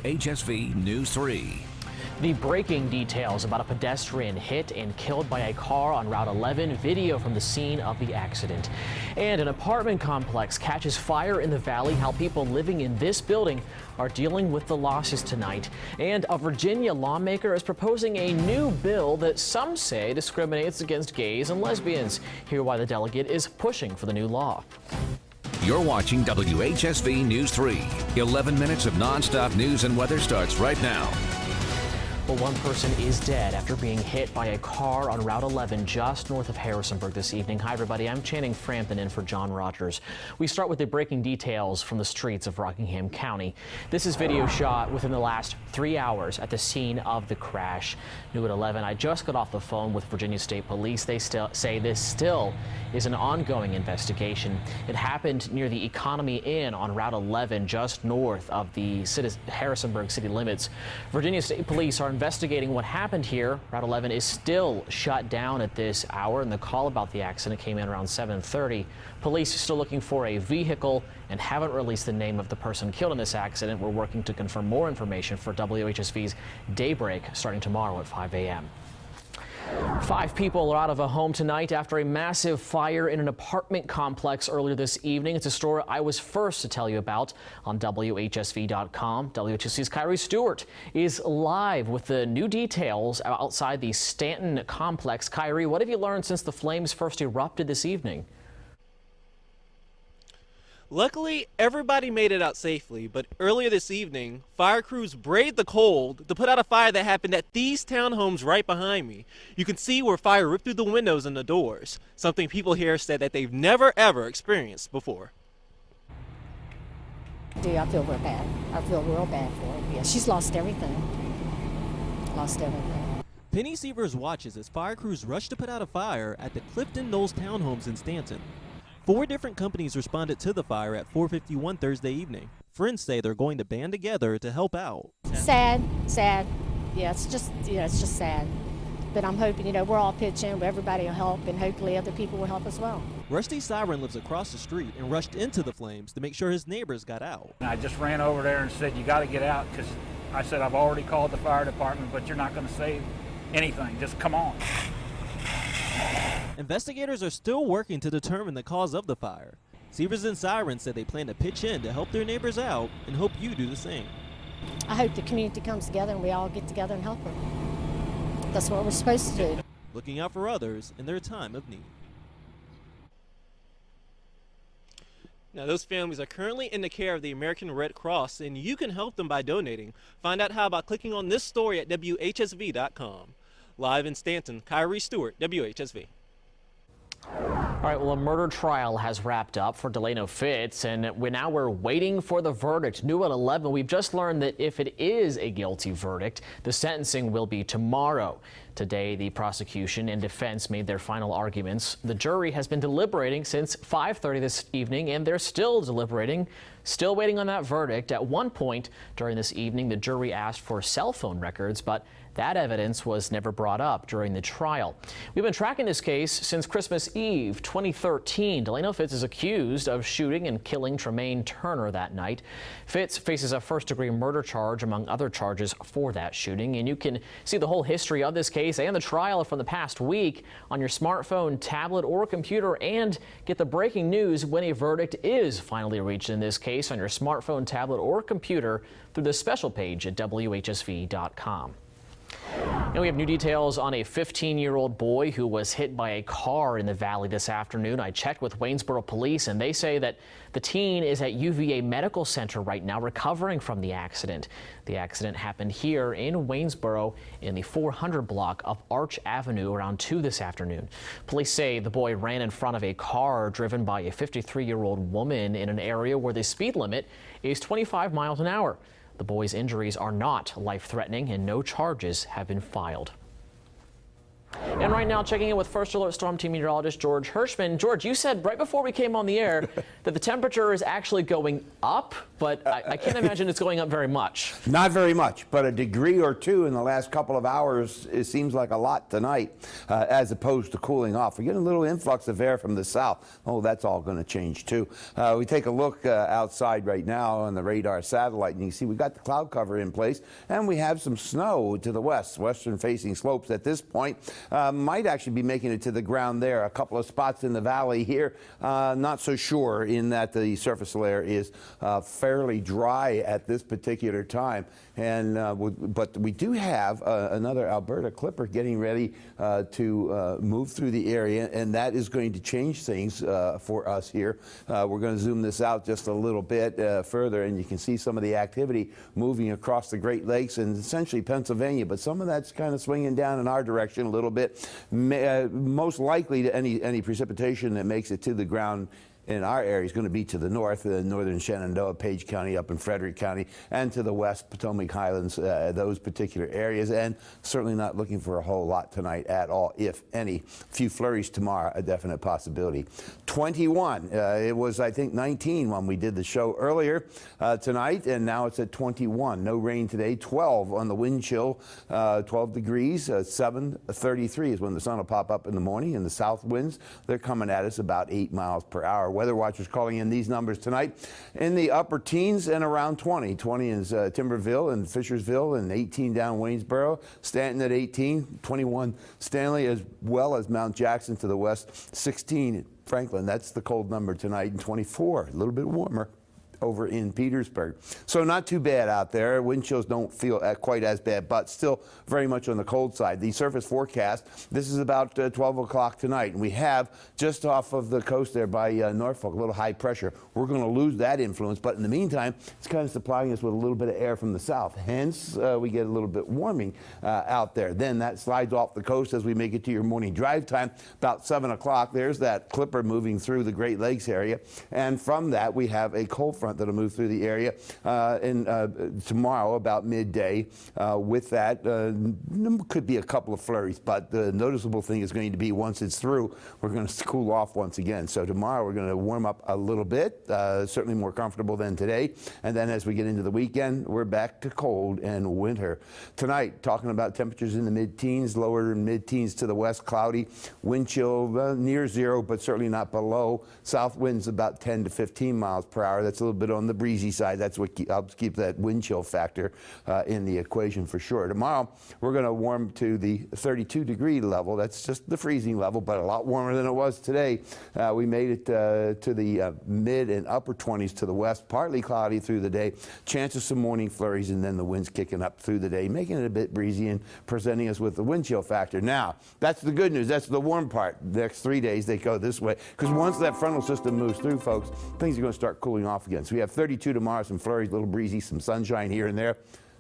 WHSV News 3. The breaking details about a pedestrian hit and killed by a car on Route 11. Video from the scene of the accident. And an apartment complex catches fire in the valley. How people living in this building are dealing with the losses tonight. And a Virginia lawmaker is proposing a new bill that some say discriminates against gays and lesbians. Hear why the delegate is pushing for the new law. You're watching WHSV News 3. 11 minutes of nonstop news and weather starts right now. Well, one person is dead after being hit by a car on Route 11 just north of Harrisonburg this evening. Hi, everybody. I'm Channing Frampton in for John Rogers. We start with the breaking details from the streets of Rockingham County. This is video shot within the last 3 hours at the scene of the crash. New at 11, I just got off the phone with Virginia State Police. They say this still is an ongoing investigation. It happened near the Economy Inn on Route 11, just north of the Harrisonburg city limits. Virginia State Police are investigating what happened here. Route 11 is still shut down at this hour, and the call about the accident came in around 7:30. Police are still looking for a vehicle and haven't released the name of the person killed in this accident. We're working to confirm more information for WHSV's Daybreak starting tomorrow at 5 a.m. 5 people are out of a home tonight after a massive fire in an apartment complex earlier this evening. It's a story I was first to tell you about on WHSV.com. WHSV's Kyrie Stewart is live with the new details outside the Stanton complex. Kyrie, what have you learned since the flames first erupted this evening? Luckily, everybody made it out safely, but earlier this evening, fire crews braved the cold to put out a fire that happened at these townhomes right behind me. You can see where fire ripped through the windows and the doors, something people here said that they've never ever experienced before. I feel real bad. I feel real bad for her. Yeah, she's lost everything. Lost everything. Penny Severs watches as fire crews rush to put out a fire at the Clifton Knolls townhomes in Stanton. 4 different companies responded to the fire at 4:51 Thursday evening. Friends say they're going to band together to help out. Sad. Yeah, it's just sad. But I'm hoping, we're all pitching, everybody will help, and hopefully other people will help as well. Rusty Siren lives across the street and rushed into the flames to make sure his neighbors got out. I just ran over there and said, you got to get out, because I said, I've already called the fire department, but you're not going to save anything. Just come on. Investigators are still working to determine the cause of the fire. Severs and Siren said they plan to pitch in to help their neighbors out and hope you do the same. I hope the community comes together and we all get together and help her. That's what we're supposed to do. Looking out for others in their time of need. Now, those families are currently in the care of the American Red Cross, and you can help them by donating. Find out how by clicking on this story at WHSV.com. Live in Stanton, Kyrie Stewart, WHSV. All right, well, a murder trial has wrapped up for Delano Fitz, and we're waiting for the verdict. New at 11, we've just learned that if it is a guilty verdict, the sentencing will be tomorrow. Today, the prosecution and defense made their final arguments. The jury has been deliberating since 5:30 this evening, and they're still deliberating, still waiting on that verdict. At one point during this evening, the jury asked for cell phone records, but that evidence was never brought up during the trial. We've been tracking this case since Christmas Eve 2013. Delano Fitz is accused of shooting and killing Tremaine Turner that night. Fitz faces a first-degree murder charge, among other charges, for that shooting. And you can see the whole history of this case and the trial from the past week on your smartphone, tablet, or computer, and get the breaking news when a verdict is finally reached in this case on your smartphone, tablet, or computer through the special page at WHSV.com. And we have new details on a 15-year-old boy who was hit by a car in the valley this afternoon. I checked with Waynesboro police, and they say that the teen is at UVA Medical Center right now recovering from the accident. The accident happened here in Waynesboro in the 400 block of Arch Avenue around 2 this afternoon. Police say the boy ran in front of a car driven by a 53-year-old woman in an area where the speed limit is 25 miles an hour. The boy's injuries are not life-threatening and no charges have been filed. And right now, checking in with First Alert Storm Team meteorologist George Hirschman. George, you said right before we came on the air that the temperature is actually going up, but I can't imagine it's going up very much. Not very much, but a degree or two in the last couple of hours. It seems like a lot tonight, as opposed to cooling off. We're getting a little influx of air from the south. Oh, that's all going to change too. We take a look outside right now on the radar satellite, and you can see we got the cloud cover in place, and we have some snow to the west, western-facing slopes at this point. Might actually be making it to the ground there. A couple of spots in the valley here. Not so sure in that the surface layer is fairly dry at this particular time. And but we do have another Alberta clipper getting ready to move through the area, and that is going to change things for us here. We're going to zoom this out just a little bit further, and you can see some of the activity moving across the Great Lakes and essentially Pennsylvania, but some of that's kind of swinging down in our direction a little bit. Most likely to any precipitation that makes it to the ground in our area is going to be to the north, northern Shenandoah, Page County, up in Frederick County, and to the west, Potomac Highlands, those particular areas, and certainly not looking for a whole lot tonight at all, if any. Few flurries tomorrow, a definite possibility. 21, it was, I think, 19 when we did the show earlier tonight, and now it's at 21. No rain today. 12 on the wind chill, 12 degrees. 7:33 is when the sun will pop up in the morning, and the south winds, they're coming at us about 8 miles per hour. Weather watchers calling in these numbers tonight in the upper teens and around 20. 20 is Timberville and Fishersville, and 18 down Waynesboro. Stanton at 18, 21 Stanley, as well as Mount Jackson to the west. 16 Franklin, that's the cold number tonight, and 24, a little bit warmer over in Petersburg. So not too bad out there. Wind chills don't feel quite as bad, but still very much on the cold side. The surface forecast, this is about 12 o'clock tonight, and we have just off of the coast there by Norfolk, a little high pressure. We're going to lose that influence, but in the meantime, it's kind of supplying us with a little bit of air from the south. Hence, we get a little bit warming out there. Then that slides off the coast as we make it to your morning drive time. About 7 o'clock, there's that clipper moving through the Great Lakes area, and from that, we have a cold front that'll move through the area tomorrow about midday. With that, could be a couple of flurries, but the noticeable thing is going to be once it's through, we're going to cool off once again. So tomorrow we're going to warm up a little bit, certainly more comfortable than today. And then as we get into the weekend, we're back to cold and winter. Tonight, talking about temperatures in the mid-teens, lower mid-teens to the west, cloudy, wind chill near zero, but certainly not below. South winds about 10 to 15 miles per hour. That's a little bit on the breezy side. That's what helps keep that wind chill factor in the equation for sure. Tomorrow, we're going to warm to the 32-degree level. That's just the freezing level, but a lot warmer than it was today. We made it to the mid and upper 20s to the west, partly cloudy through the day. Chance of some morning flurries, and then the winds kicking up through the day, making it a bit breezy and presenting us with the wind chill factor. Now, that's the good news. That's the warm part. The next 3 days, they go this way, because once that frontal system moves through, folks, things are going to start cooling off again. So we have 32 tomorrow, some flurries, a little breezy, some sunshine here and there.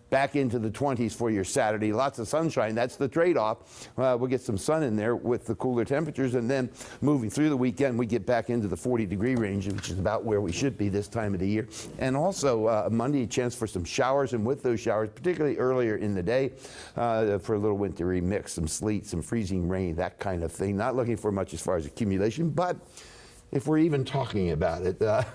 Back into the 20s for your Saturday. Lots of sunshine. That's the trade-off. We'll get some sun in there with the cooler temperatures, and then moving through the weekend, we get back into the 40-degree range, which is about where we should be this time of the year. And also Monday, a chance for some showers, and with those showers, particularly earlier in the day, for a little wintry mix, some sleet, some freezing rain, that kind of thing. Not looking for much as far as accumulation, but if we're even talking about it, that's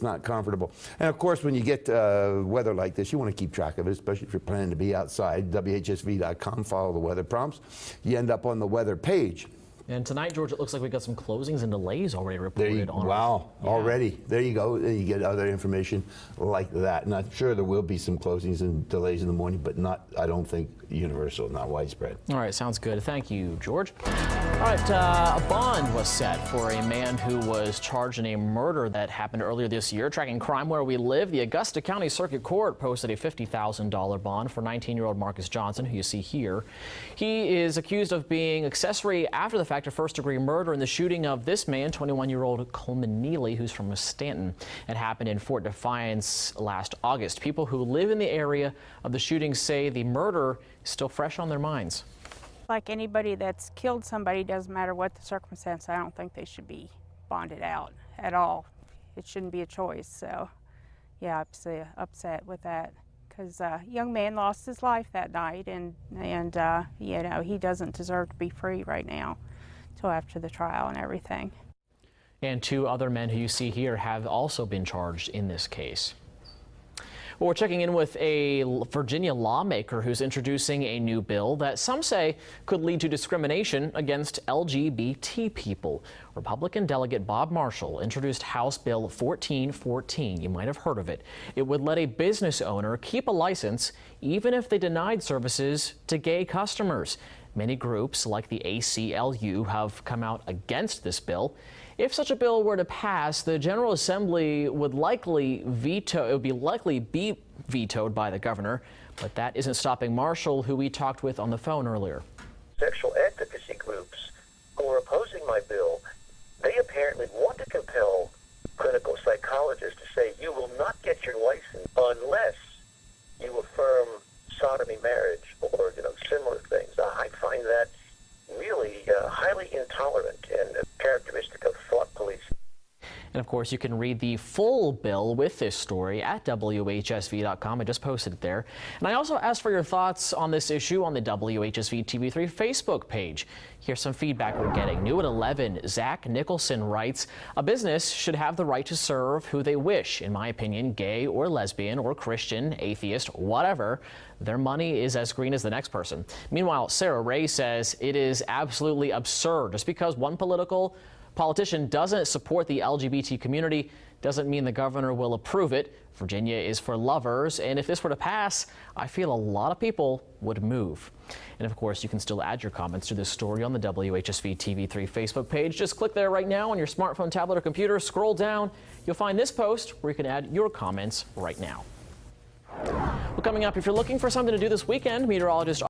not comfortable. And of course, when you get weather like this, you want to keep track of it, especially if you're planning to be outside. WHSV.com, follow the weather prompts. You end up on the weather page. And tonight, George, it looks like we got some closings and delays already reported on. Wow, already. There you go. You get other information like that. And I'm sure there will be some closings and delays in the morning, but not, I don't think, universal, not widespread. All right, sounds good. Thank you, George. All right, a bond was set for a man who was charged in a murder that happened earlier this year. Tracking crime where we live, the Augusta County Circuit Court posted a $50,000 bond for 19-year-old Marcus Johnson, who you see here. He is accused of being accessory after the fact of first-degree murder in the shooting of this man, 21-year-old Coleman Neely, who's from Stanton. It happened in Fort Defiance last August. People who live in the area of the shooting say the murder is still fresh on their minds. Like anybody that's killed somebody, doesn't matter what the circumstance, I don't think they should be bonded out at all. It shouldn't be a choice. So, yeah, I'm upset with that because a young man lost his life that night, and you know, he doesn't deserve to be free right now till after the trial and everything. And 2 other men who you see here have also been charged in this case. Well, we're checking in with a Virginia lawmaker who's introducing a new bill that some say could lead to discrimination against LGBT people. Republican Delegate Bob Marshall introduced House Bill 1414. You might have heard of it. It would let a business owner keep a license even if they denied services to gay customers. Many groups like the ACLU have come out against this bill. If such a bill were to pass, the General Assembly would likely be vetoed by the governor, but that isn't stopping Marshall, who we talked with on the phone earlier. Sexual advocacy groups who are opposing my bill, they apparently want to compel clinical psychologists to say you will not get your license unless you affirm sodomy marriage or similar things. I find that really highly intolerant and characteristic of thought policing. And of course, you can read the full bill with this story at WHSV.com. I just posted it there. And I also asked for your thoughts on this issue on the WHSV TV3 Facebook page. Here's some feedback we're getting. New at 11, Zach Nicholson writes, a business should have the right to serve who they wish. In my opinion, gay or lesbian or Christian, atheist, whatever, their money is as green as the next person. Meanwhile, Sarah Ray says it is absolutely absurd. Just because one politician doesn't support the LGBT community doesn't mean the governor will approve it. Virginia is for lovers, and if this were to pass, I feel a lot of people would move. And of course, you can still add your comments to this story on the WHSV TV3 Facebook page. Just click there right now on your smartphone, tablet, or computer. Scroll down. You'll find this post where you can add your comments right now. Well, coming up, if you're looking for something to do this weekend, meteorologist